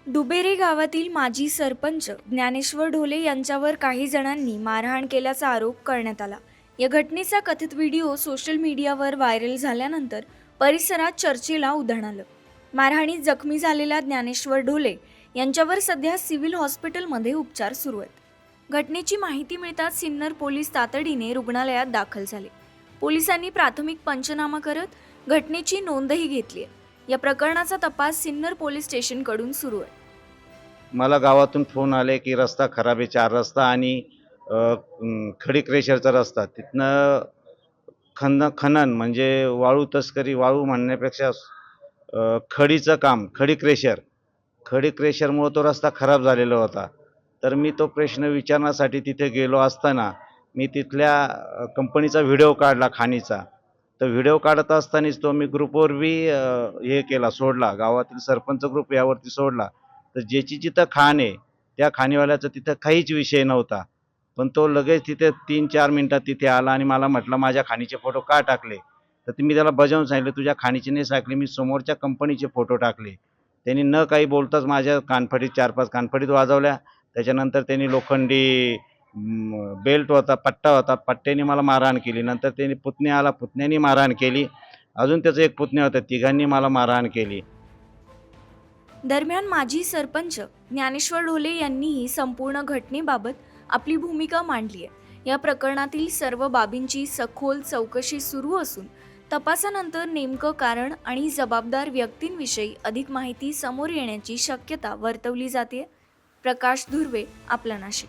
दुबेरे गावातील माजी सरपंच ज्ञानेश्वर ढोले यांच्यावर काही जणांनी मारहाण केल्याचा आरोप करण्यात आला। या घटनेचा कथित व्हिडिओ सोशल मीडियावर व्हायरल झाल्यानंतर परिसरात चर्चेला उधाण आलं। मारहाणीत जखमी झालेल्या ज्ञानेश्वर ढोले यांच्यावर सध्या सिव्हिल हॉस्पिटलमध्ये उपचार सुरू आहेत। घटनेची माहिती मिळताच सिन्नर पोलीस तातडीने रुग्णालयात दाखल झाले। पोलिसांनी प्राथमिक पंचनामा करत घटनेची नोंदही घेतली आहे। या प्रकरणाचा तपास सिन्नर पोलीस स्टेशनकडून सुरू आहे। मला गावातून फोन आले की रस्ता खराब आहे, 4 रस्ता आणि खडी क्रेशरचा रस्ता तिथनं खनन म्हणजे वाळू तस्करी, वाळू म्हणण्यापेक्षा खडीचं काम, खडी क्रेशरमुळे तो रस्ता खराब झालेला होता। तर मी तो प्रश्न विचारण्यासाठी तिथे गेलो असताना मी तिथल्या कंपनीचा व्हिडिओ काढला खाणीचा। तर व्हिडिओ काढत असतानाच तो मी ग्रुपवर बी हे केला, सोडला, गावातील सरपंच ग्रुप यावरती सोडला। तर ज्याची जिथं खाण आहे त्या खाणीवाल्याचा तिथं काहीच विषय नव्हता, पण तो लगेच तिथे 3-4 मिनिटात तिथे आला आणि मला म्हटला माझ्या खाणीचे फोटो का टाकले। तर मी त्याला बजावून सांगितलं तुझ्या खाणीचे नाही टाकले, मी समोरच्या कंपनीचे फोटो टाकले। त्यांनी न काही बोलताच माझ्या कानफडीत 4-5 कानफडीत वाजवल्या। त्याच्यानंतर त्यांनी लोखंडी बेल्ट होता, पट्टा होता, पट्ट्याने मला मारहाण केली। नंतर त्यांनी पुतण्या आला, पुतण्याने मारहाण केली। अजून त्याचा एक पुतण्या होता, तिघांनी मला मारहाण केली। दरम्यान माजी सरपंच ज्ञानेश्वर ढोले यांनीही संपूर्ण घटनेबाबत आपली भूमिका मांडली आहे। या प्रकरणातील सर्व बाबींची सखोल चौकशी सुरू असून तपासानंतर नेमकं कारण आणि जबाबदार व्यक्तींविषयी अधिक माहिती समोर येण्याची शक्यता वर्तवली जाते। प्रकाश धुर्वे, आपला नाशिक।